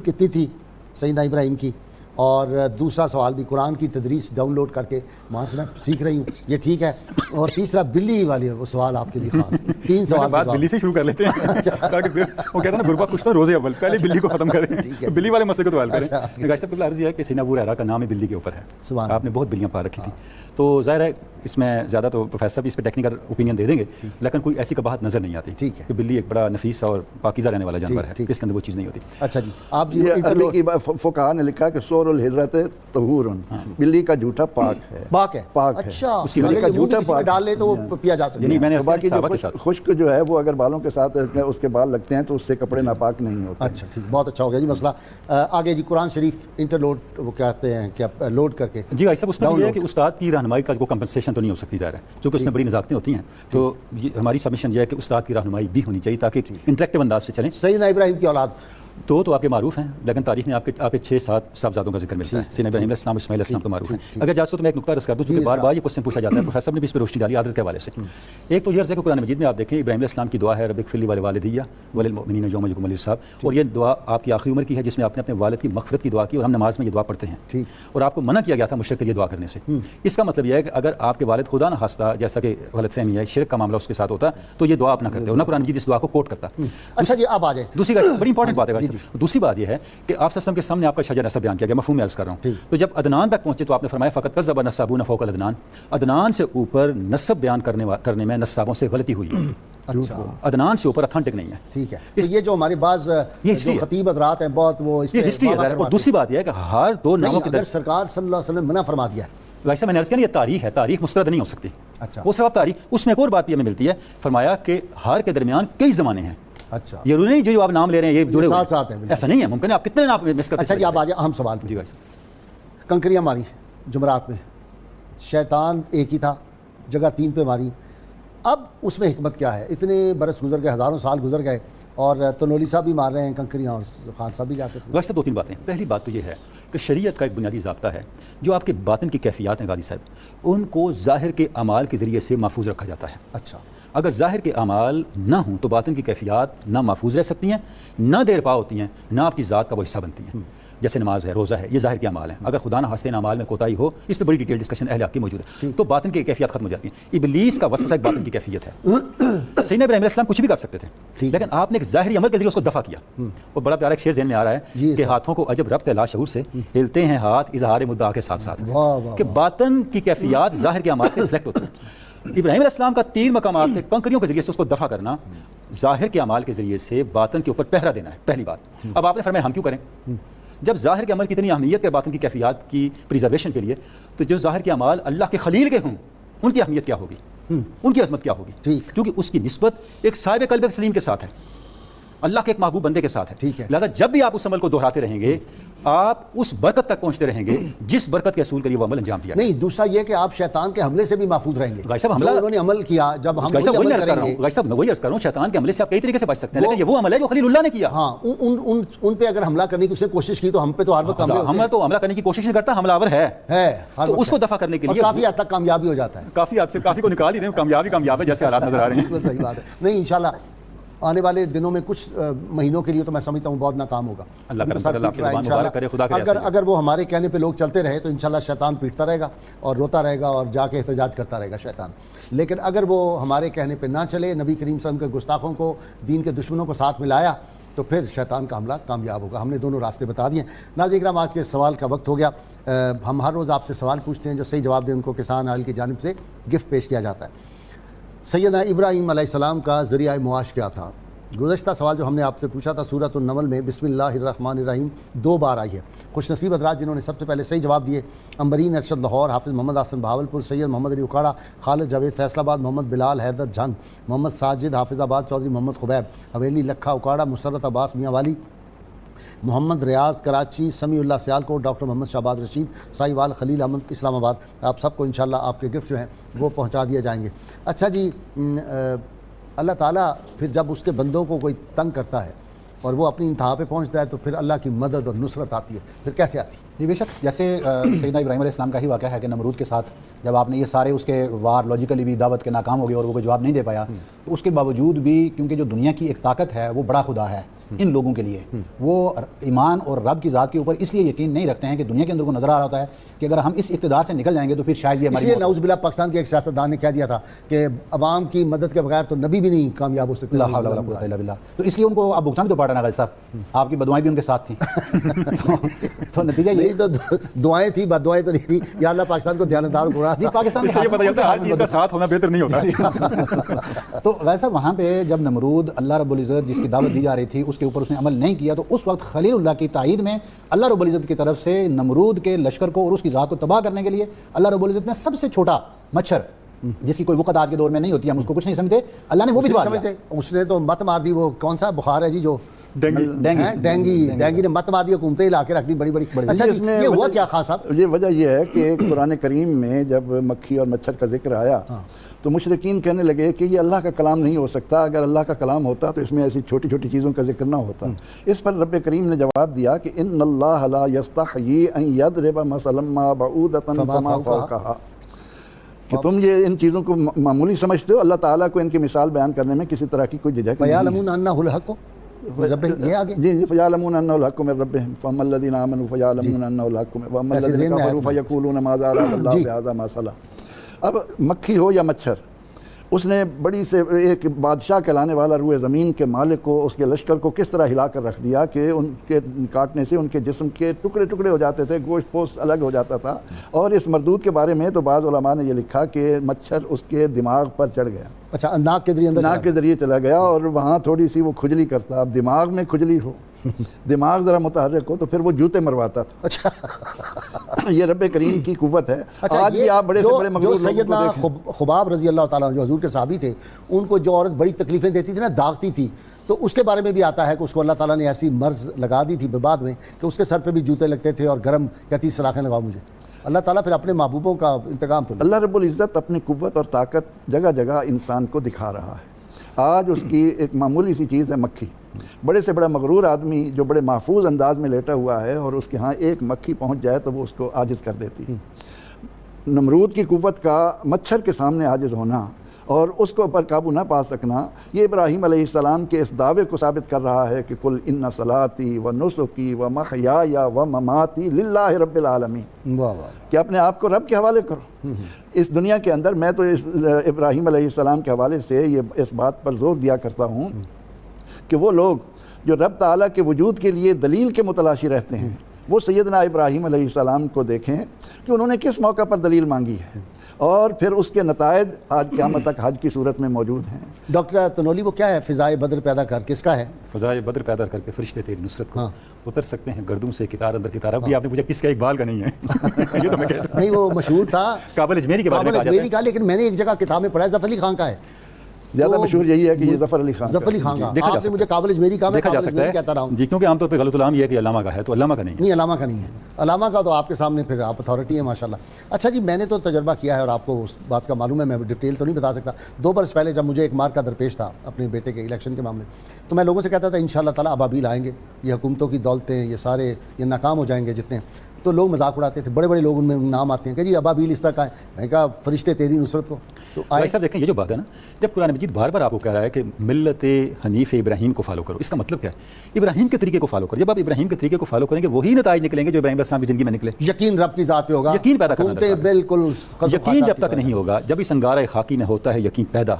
کتنی تھی سیدنا ابراہیم کی، اور دوسرا سوال بھی قرآن کی تدریس ڈاؤن لوڈ کر کے وہاں سے میں سیکھ رہی ہوں، یہ ٹھیک ہے؟ اور تیسرا بلی والی وہ سوال آپ کے لیے خاص. 3 سوال بات بلی سے شروع کر لیتے ہیں تاکہ وہ کہتے ہیں نا غربا کچھ تو روزے اول، پہلے بلی کو ختم کریں، بلی والے مسئلے کو حل کریں. گاہی صاحب کی عرض یہ ہے کہ سینا ابو ہریرہ کا نام ہی بلی کے اوپر ہے، آپ نے بہت بلیاں پال رکھی تھی. تو ظاہر ہے اس میں زیادہ تو پروفیسر بھی اس پہ ٹیکنیکل اوپینین دے دیں گے، لیکن کوئی ایسی قباحت نظر نہیں آتی. ٹھیک ہے کہ بلی ایک بڑا نفیس اور پاکیزہ رہنے والا جانور ہے، اس کے اندر وہ چیز نہیں ہوتی. اچھا جی، آپ یہ عربی کی فقہاء نے لکھا کہ سور الحرۃ طہور، بلی کا جھوٹا پاک ہے، پاک ہے. پاک ہے. اچھا، اس کی بلی کا جھوٹا پاک ڈال لے تو وہ پیا جا سکتا ہے. یعنی میں نے باقی جو خشک جو ہے وہ اگر بالوں کے ساتھ اس کے بال لگتے ہیں تو اس سے کپڑے ناپاک نہیں ہوتے. اچھا ٹھیک، بہت اچھا ہو گیا جی مسئلہ. آگے جی قرآن شریف انٹرلوڈ وہ کہتے ہیں کہ لوڈ کر کے. جی بھائی صاحب، اس میں یہ ہے کہ استاد کی رہنمائی کا کوئی کمپنسیشن تو نہیں ہو سکتی ظاہر ہے، کیونکہ اس میں بڑی نزاکتیں ہوتی ہیں. تو ہماری سبمیشن یہ ہے کہ استاد کی رہنمائی بھی ہونی چاہیے تاکہ انٹریکٹیو انداز سے چلیں. سیدنا ابراہیم کی اولاد تو آپ کے معروف ہیں، لیکن تاریخ میں آپ کے 6-7 صاحبزادوں کا ذکر ملتا ہے. سیدنا ابراہیم علیہ السلام، اسماعیل علیہ السلام تو معروف ہیں. اگر جاسو تو میں ایک نقطہ عرض کر دوں، چونکہ بار بار یہ کوسچن پوچھا جاتا ہے، پروفیسر نے بھی اس پہ روشنی ڈالی عادت کے حوالے سے. ایک تو یہ عرض ہے کہ قرآن مجید میں آپ دیکھیں ابراہیم علیہ السلام کی دعا ہے رب اغفر لی ولوالدی وللمؤمنین یوم یقوم الحساب، اور یہ دعا آپ کی آخری عمر کی ہے جس میں آپ نے اپنے والد کی مغفرت کی دعا کی، اور ہم نماز میں یہ دعا پڑھتے ہیں. اور آپ کو منع کیا گیا تھا مشرک کے لیے دعا کرنے سے. اس کا مطلب یہ ہے کہ اگر آپ کے والد خدا نہ خواستہ جیسا کہ غلط فہمی ہے، شرک کا معاملہ اس کے ساتھ ہوتا تو یہ دعا آپ نہ کرتے، اور نہ قرآن مجید اس دعا کو کوٹ کرتا. اچھا جی، آپ آ جائیں. دوسری بڑی انپارٹنٹ بات ہے. دوسری بات یہ ہے کہ آپ کے سامنے آپ کا شجر ایسا بیان کیا گیا، مفہوم میں عرض کر رہا ہوں. تو جب عدنان تک پہنچے تو آپ نے فرمایا فقط کذب نسابون فوق العدنان، عدنان سے اوپر نسب بیان کرنے میں نسابوں سے غلطی ہوئی ہے. اچھا، عدنان سے اوپر اتھینٹک نہیں ہے. ٹھیک ہے. یہ جو ہمارے بعض خطیب حضرات ہیں بہت وہ اس یہ ہسٹری ہے. اور دوسری بات یہ ہے کہ ہر 2 ناموں کے اندر سرکار صلی اللہ علیہ وسلم منع فرما دیا ہے. ویسا میں نے عرض کیا، یہ تاریخ ہے، تاریخ مسترد نہیں ہو سکتی. اچھا، وہ صرف تاریخ. اس میں ایک اور بات بھی ہمیں ملتی ہے، فرمایا کہ ہر کے درمیان کئی زمانے ہیں. اچھا، یہ نہیں جو آپ نام لے رہے ہیں یہ جڑے ساتھ ساتھ ہیں، ایسا نہیں ہے. ممکن ہے آپ کتنے نام مس کرتے. اچھا جی، آپ آ جائیں اہم سوال. جی بھائی، کنکریاں ماری جمعرات میں، شیطان ایک ہی تھا، جگہ 3 پہ ماری. اب اس میں حکمت کیا ہے؟ اتنے برس گزر گئے، ہزاروں سال گزر گئے، اور تنولی صاحب بھی مار رہے ہیں کنکریاں، اور خان صاحب بھی جاتے تھے. ویسے 2-3 باتیں. پہلی بات تو یہ ہے کہ شریعت کا ایک بنیادی ضابطہ ہے، جو آپ کے باطن کی کیفیات ہیں غازی صاحب، ان کو ظاہر کے اعمال کے ذریعے سے محفوظ رکھا جاتا ہے. اچھا، اگر ظاہر کے اعمال نہ ہوں تو باطن کی کیفیات نہ محفوظ رہ سکتی ہیں، نہ دیر پا ہوتی ہیں، نہ آپ کی ذات کا وہ حصہ بنتی ہیں. جیسے نماز ہے، روزہ ہے، یہ ظاہر کے اعمال ہیں. اگر خدا نہ خواستہ ان اعمال میں کوتاہی ہو، اس پہ بڑی ڈیٹیل ڈسکشن اہل حق کی موجود ہے، تو باطن کی کیفیت ختم ہو جاتی ہیں. ابلیس کا وصف ایک باطن کی کیفیت ہے. سیدنا ابراہیم علیہ السلام کچھ بھی کر سکتے تھے، لیکن آپ نے ایک ظاہری عمل کے ذریعے اس کو دفع کیا. اور بڑا پیارا ایک شعر ذہن میں آ رہا ہے کہ ہاتھوں کو عجب ربط ہے لاشعور سے، ہلتے ہیں ہاتھ اظہار مدعا کے ساتھ ساتھ. کہ باطن کی کیفیات ظاہر کے اعمال سے ریفلیکٹ ہوتی ہیں. ابراہیم علیہ السلام کا 3 مقامات پہ کنکریوں کے ذریعے سے اس کو دفع کرنا، ظاہر کے اعمال کے ذریعے سے باطن کے اوپر پہرا دینا ہے. پہلی بات. اب آپ نے فرمایا ہم کیوں کریں؟ جب ظاہر کے عمل کی اتنی اہمیت ہے باطن کی کیفیات کی پریزرویشن کے لیے، تو جو ظاہر کے اعمال اللہ کے خلیل کے ہوں ان کی اہمیت کیا ہوگی، ان کی عظمت کیا ہوگی؟ کیونکہ اس کی نسبت ایک صاحب قلب سلیم کے ساتھ ہے، اللہ کے ایک محبوب بندے کے ساتھ ہے. لہذا جب بھی آپ اس عمل کو دہراتے رہیں گے، آپ اس برکت تک پہنچتے رہیں گے جس برکت کے اصول کے لیے وہ عمل انجام دیا. نہیں، دوسرا یہ کہ آپ شیطان کے حملے سے بھی محفوظ رہیں گے. بھائی صاحب، حملہ انہوں نے عمل کیا، جب ہم میں وہی عرض کر رہا ہوں، شیطان کے حملے سے آپ کئی طریقے سے بچ سکتے ہیں، لیکن یہ وہ عمل ہے جو خلیل اللہ نے کیا. ہاں، ان پہ اگر حملہ کرنے کی اس نے کوشش کی تو ہم پہ تو ہر وقت حملہ کرنے کی کوشش نہیں کرتا، حملہ آور ہے، تو اس کو دفع کرنے کے لیے کافی حد تک کامیابی ہو جاتا ہے. کافی حد سے کافی کو نکال ہی رہے ہیں، کامیاب ہے جیسے حالات نظر آ رہے ہیں. صحیح بات ہے. نہیں، انشاءاللہ آنے والے دنوں میں کچھ مہینوں کے لیے تو میں سمجھتا ہوں بہت ناکام ہوگا. اگر وہ ہمارے کہنے پہ لوگ چلتے رہے تو انشاءاللہ شیطان پیٹتا رہے گا اور روتا رہے گا اور جا کے احتجاج کرتا رہے گا شیطان. لیکن اگر وہ ہمارے کہنے پہ نہ چلے، نبی کریم صلی اللہ علیہ وسلم کے گستاخوں کو، دین کے دشمنوں کو ساتھ ملایا، تو پھر شیطان کا حملہ کامیاب ہوگا. ہم نے دونوں راستے بتا دیے. ناظرین کرام، آج کے سوال کا وقت ہو گیا. ہم ہر روز آپ سے سوال پوچھتے ہیں، جو صحیح جواب دیں ان کو کسان آئل کی جانب سے گفٹ پیش کیا جاتا ہے. سیدنا ابراہیم علیہ السلام کا ذریعہ معاش کیا تھا؟ گزشتہ سوال جو ہم نے آپ سے پوچھا تھا سورۃ النمل میں بسم اللہ الرحمن الرحیم 2 بار آئی ہے. خوش نصیب حضرات جنہوں نے سب سے پہلے صحیح جواب دیے: امبرین ارشد لاہور، حافظ محمد حسن بہاولپور، سید محمد علی اکاڑا، خالد جاوید فیصل آباد، محمد بلال حیدر جھنگ، محمد ساجد حافظ آباد، چودھری محمد خبیب حویلی لکھا اکاڑا، مسرت عباس میاں والی، محمد ریاض کراچی، سمیع اللہ سیالکوٹ، ڈاکٹر محمد شہباد رشید ساہیوال، خلیل احمد اسلام آباد. آپ سب کو انشاءاللہ آپ کے گفٹ جو ہیں وہ پہنچا دیے جائیں گے. اچھا جی، اللہ تعالیٰ پھر جب اس کے بندوں کو کوئی تنگ کرتا ہے اور وہ اپنی انتہا پہ پہنچتا ہے تو پھر اللہ کی مدد اور نصرت آتی ہے. پھر کیسے آتی ہے؟ جی بے شک، جیسے سیدنا ابراہیم علیہ السلام کا ہی واقعہ ہے کہ نمرود کے ساتھ جب آپ نے یہ سارے اس کے وار لاجیکلی بھی دعوت کے ناکام ہو گئے اور وہ کوئی جواب نہیں دے پایا، تو اس کے باوجود بھی کیونکہ جو دنیا کی ایک طاقت ہے وہ بڑا خدا ہے ان لوگوں کے لیے، وہ ایمان اور رب کی ذات کے اوپر اس لیے یقین نہیں رکھتے ہیں کہ دنیا کے اندر کو نظر آ رہا ہوتا ہے کہ اگر ہم اس اقتدار سے نکل جائیں گے تو پھر شاید یہ اس لیے نعوذ باللہ پاکستان کے ایک سیاستدان نے کہہ دیا تھا کہ عوام کی مدد کے بغیر تو نبی بھی نہیں کامیاب ہو سکتے. لا حول ولا قوۃ الا باللہ. تو اس لیے ان کو اب بھگتان بھی تو پڑ رہا ہے غازی صاحب، آپ کی بدعائیں بھی ان کے ساتھ تھیں. تو نتیجہ یہ تو دعائیں تھیں، بد دعائیں تو نہیں تھیں. یا اللہ پاکستان کو دیانتدار کو رہا تھا. پاکستان اس سے یہ پتہ چلتا ہے ہر چیز کا ساتھ ہونا بہتر نہیں ہوتا. تو غازی صاحب وہاں پہ جب نمرود اللہ رب العزت جس کی دعوت دی جا رہی تھی اس کے اوپر اس نے عمل نہیں کیا، تو اس وقت خلیل اللہ کی تائید میں اللہ رب العزت کی طرف سے نمرود کے لشکر کو اور اس کی ذات کو تباہ کرنے کے لیے اللہ رب العزت نے سب سے چھوٹا مچھر جس کی کوئی وقت آج کے دور میں نہیں ہوتی، ہم اس کو کچھ نہیں سمجھتے، اللہ نے وہ بھی سمجھتے. اس نے تو مت مار دی. وہ کون سا بخار ہے جی جو ڈینگی نے مت مار دی، حکومتیں ہلا کے رکھ دی بڑی بڑی. اچھا یہ ہوا کیا خاص صاحب؟ یہ وجہ یہ ہے کہ قرآن کریم میں جب مکھی اور مچھر کا ذکر آیا تو مشرکین کہنے لگے کہ یہ اللہ کا کلام نہیں ہو سکتا. اگر اللہ کا کلام ہوتا تو اس میں ایسی چھوٹی چھوٹی چیزوں کا ذکر نہ ہوتا. اس پر رب کریم نے جواب دیا کہ ان اللہ لا یستحیی ان یضرب مثلا ما بعودۃ فما فوقہا، کہ تم یہ ان چیزوں کو معمولی سمجھتے ہو، اللہ تعالیٰ کو ان کی مثال بیان کرنے میں کسی طرح کی کوئی جھجک نہیں ہے. فَيَعْلَمُونَ أَنَّهُ الْحَقُّ یہ آگے جی فَيَعْلَمُونَ أَنَّهُ الْحَقُّ مِن رَبِّهِمْ فَأَمَّا الَّذِينَ آمَنُوا فَيَعْلَمُونَ أَنَّهُ الْحَقُّ وَأَمَّا الَّذِينَ كَفَرُوا فَيَقُولُونَ مَاذَا أَرَادَ اللَّهُ بِهَذَا مَثَلًا. اب مکھی ہو یا مچھر، اس نے بڑی سے ایک بادشاہ کہلانے والا روئے زمین کے مالک کو، اس کے لشکر کو کس طرح ہلا کر رکھ دیا کہ ان کے کاٹنے سے ان کے جسم کے ٹکڑے ٹکڑے ہو جاتے تھے، گوشت پوست الگ ہو جاتا تھا. اور اس مردود کے بارے میں تو بعض علماء نے یہ لکھا کہ مچھر اس کے دماغ پر چڑھ گیا. اچھا، ناک کے ذریعے ناک کے ذریعے چلا گیا اور وہاں تھوڑی سی وہ کھجلی کرتا. اب دماغ میں کھجلی ہو، دماغ ذرا متحرک ہو تو پھر وہ جوتے مرواتا تھا. اچھا یہ رب کریم کی قوت ہے. آج بھی آپ بڑے سے بڑے مغرور لوگوں کو سیدنا خباب رضی اللہ تعالیٰ جو حضور کے صحابی تھے، ان کو جو عورت بڑی تکلیفیں دیتی تھی نا، داغتی تھی، تو اس کے بارے میں بھی آتا ہے کہ اس کو اللہ تعالیٰ نے ایسی مرض لگا دی تھی بعد میں کہ اس کے سر پہ بھی جوتے لگتے تھے اور گرم کہتی سلاخیں لگاؤ مجھے. اللہ تعالیٰ پھر اپنے محبوبوں کا انتقام تو اللہ رب العزت اپنی قوت اور طاقت جگہ جگہ انسان کو دکھا رہا ہے. آج اس کی ایک معمولی سی چیز ہے مکھی. بڑے سے بڑا مغرور آدمی جو بڑے محفوظ انداز میں لیٹا ہوا ہے اور اس کے ہاں ایک مکھی پہنچ جائے تو وہ اس کو عاجز کر دیتی ہے. نمرود کی قوت کا مچھر کے سامنے عاجز ہونا اور اس کو پر قابو نہ پا سکنا، یہ ابراہیم علیہ السلام کے اس دعوے کو ثابت کر رہا ہے کہ قل ان صلاتی و نسکی و محیای و مماتی للہ رب العالمین، کہ اپنے آپ کو رب کے حوالے کرو. اس دنیا کے اندر میں تو اس ابراہیم علیہ السلام کے حوالے سے یہ اس بات پر زور دیا کرتا ہوں کہ وہ لوگ جو رب تعالیٰ کے وجود کے لیے دلیل کے متلاشی رہتے ہیں، وہ سیدنا ابراہیم علیہ السلام کو دیکھیں کہ انہوں نے کس موقع پر دلیل مانگی ہے اور پھر اس کے نتائج آج قیامت تک حج کی صورت میں موجود ہیں. ڈاکٹر تنولی، وہ کیا ہے فضائے بدر پیدا کر کس کا ہے؟ فضائے بدر پیدا کر کے فرشتے تیری نصرت کو اتر سکتے ہیں گردوں سے کتار اندر کتار. اب بھی آپ نے پوچھا کس کا، اقبال کا نہیں ہے. یہ تو میں کہتا ہوں نہیں، وہ مشہور تھا کابل اجمیری کے بارے میں کہا جاتا ہے. کا، لیکن میں نے ایک جگہ کتاب میں پڑھا ہے ظفر علی خان کا ہے. زیادہ مشہور یہی ہے کہ یہ ظفر علی خان کا. آپ نے مجھے کابل اجمیری کا، میں کابل اجمیری کہتا رہا ہوں جی، کیونکہ عام طور پہ غلط علام یہ ہے کہ علامہ کا ہے، تو علامہ کا نہیں. علامہ کا نہیں ہے. علامہ کا تو آپ کے سامنے پھر آپ اتھارٹی ہے ماشاءاللہ. اچھا جی، میں نے تو تجربہ کیا ہے اور آپ کو اس بات کا معلوم ہے، میں ڈیٹیل تو نہیں بتا سکتا. 2 برس پہلے جب مجھے ایک مار کا درپیش تھا اپنے بیٹے کے الیکشن کے معاملے، تو میں لوگوں سے کہتا تھا انشاءاللہ تعالیٰ ابابیل آئیں گے، یہ حکومتوں کی دولتیں یہ سارے یہ ناکام ہو جائیں گے جتنے. تو لوگ مذاق اڑاتے تھے، بڑے بڑے لوگ ان میں نام آتے ہیں کہ جی ابابیل اس طرح کا ہے. میں کہا فرشتے تیری نصرت کو. تو ایسا دیکھیں، یہ جو بات ہے نا، جب قرآن مجید بار بار آپ کو کہہ رہا ہے کہ ملت حنیف ابراہیم کو فالو کرو، اس کا مطلب کیا ہے؟ ابراہیم کے طریقے کو فالو کرو. جب آپ ابراہیم کے طریقے کو فالو کریں گے وہی نتائج نکلیں گے جو ابراہیم علیہ السلام کی زندگی میں نکلے. یقین رب کی ذات پہ ہوگا، یقین پیدا کرنا. بالکل یقین جب تک نہیں ہوگا، جب اس انگارہ خاکی میں ہوتا ہے یقین پیدا،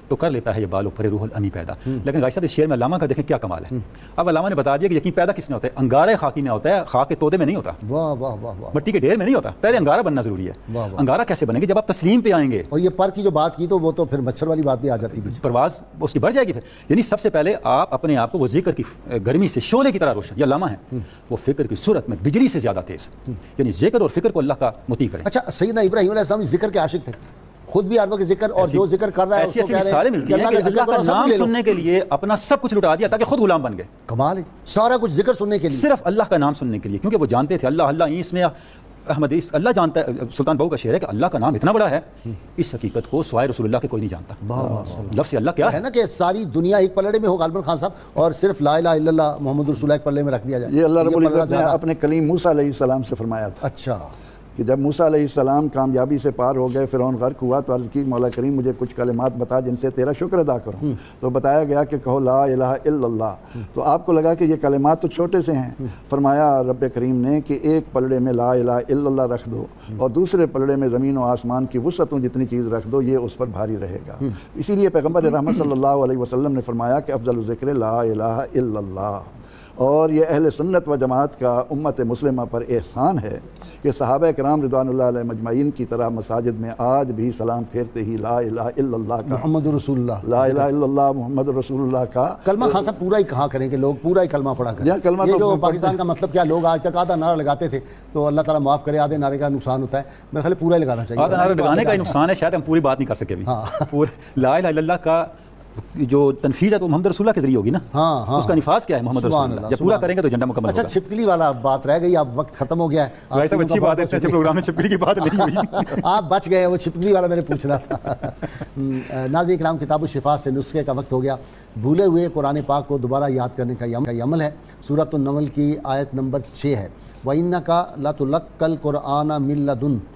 تو کر لیتا ہے یہ بالوں پر روح الامی پیدا. لیکن غازی صاحب اس شعر میں علامہ کا دیکھیں کیا کمال ہے. اب علامہ نے بتا دیا کہ یقین پیدا کس میں ہوتا ہے، انگارہ خاکی میں ہوتا ہے، خاک کے تودے میں نہیں ہوتا. واہ واہ واہ، مٹی کے ڈھیر میں نہیں ہوتا، پہلے انگارہ بننا ضروری ہے۔ واہ واہ۔ انگارہ کیسے بنے گے؟ جب آپ تسلیم پہ آئیں گے۔ اور یہ پر کی جو بات کی تو وہ تو پھر مچھر والی بات بھی آ جاتی ہے، پرواز اس کی بڑھ جائے گی پھر۔ یعنی سب سے پہلے آپ اپنے آپ کو وہ ذکر کی گرمی سے شعلے کی طرح روشن، یا علامہ ہیں وہ فکر کی صورت میں بجلی سے زیادہ تیز، یعنی ذکر اور فکر کو اللہ کا مطیع کریں۔ اچھا سیدنا ابراہیم علیہ السلام ذکر کے عاشق تھے، خود بھی ہر وقت ذکر، اور جو ذکر کر رہا ہے ایسی ایسی مثالیں ملتی ہیں کہ اللہ کا نام سننے کے لیے اپنا سب کچھ لٹا دیا تاکہ خود غلام بن گئے۔ کمال ہے، سارا کچھ ذکر سننے کے لیے، صرف اللہ کا نام سننے کے لیے، کیونکہ وہ جانتے تھے اللہ اللہ اس میں احمد اللہ جانتا ہے۔ سلطان بہو کا شعر ہے کہ اللہ کا نام اتنا بڑا ہے اس حقیقت کو سوائے رسول اللہ کے کوئی نہیں جانتا۔ لفظ اللہ کیا ہے نا کہ ساری دنیا ایک پلڑے میں ہو غالباً خان صاحب، اور صرف لا الہ الا اللہ محمد رسول اللہ ایک پلڑے میں رکھ دیا جائے۔ یہ اللہ رب العزت نے اپنے کلیم موسیٰ علیہ السلام سے فرمایا تھا اچھا کہ جب موسیٰ علیہ السلام کامیابی سے پار ہو گئے، فرعون غرق ہوا، تو عرض کی مولا کریم مجھے کچھ کلمات بتا جن سے تیرا شکر ادا کروں۔ تو بتایا گیا کہ کہو لا الہ الا اللہ۔ تو آپ کو لگا کہ یہ کلمات تو چھوٹے سے ہیں، فرمایا رب کریم نے کہ ایک پلڑے میں لا الہ الا اللہ رکھ دو اور دوسرے پلڑے میں زمین و آسمان کی وسعتوں جتنی چیز رکھ دو، یہ اس پر بھاری رہے گا۔ اسی لیے پیغمبر رحمت صلی اللہ علیہ وسلم نے فرمایا کہ افضل ذکر لا الہ الا اللہ۔ اور یہ اہل سنت و جماعت کا امت مسلمہ پر احسان ہے کہ صحابہ کرام رضوان اللہ علیہ مجمعین کی طرح مساجد میں آج بھی سلام پھیرتے ہی لا الہ الا اللہ کا، محمد رسول اللہ، لا الہ الا اللہ محمد رسول اللہ کا کلمہ خاصا پورا ہی کہاں کریں کہ لوگ پورا ہی کلمہ پڑھا کریں۔ کلمہ یہ تو جو پاکستان کا مطلب کیا، لوگ آج تک آدھا نعرہ لگاتے تھے تو اللہ تعالیٰ معاف کرے، آدھے نعرے کا نقصان ہوتا ہے، میرے خیال پورا ہی لگانا چاہیے۔ آدھا نعرہ لگانے کا نقصان ہے، شاید ہم پوری بات نہیں کر سکے ابھی۔ لا الہ الا اللہ کا جو تنفیذ ہے تو محمد رسول اللہ کے ذریعے ہوگی نا۔ اس کا نفاذ کیا ہے؟ محمد رسول اللہ۔ جب پورا کریں گے تو ایجنڈا مکمل ہوگا۔ اچھا چھپکلی والا بات رہ گئی، اب وقت ختم ہو گیا ہے۔ ویسے اچھی بات ہے، ایسے پروگرام میں چھپکلی کی بات نہیں ہوئی۔ آپ بچ گئے، وہ چھپکلی والا میں نے پوچھنا تھا۔ ناظرین کرام، کتاب الشفا سے نسخے کا وقت ہو گیا۔ بھولے ہوئے قرآن پاک کو دوبارہ یاد کرنے کا یہ عمل ہے۔ سورۃ النمل کی آیت نمبر 6 ہے، وَإِنَّكَ لَتُلَقَّى الْقُرْآنَ مِن لَّدُنَّ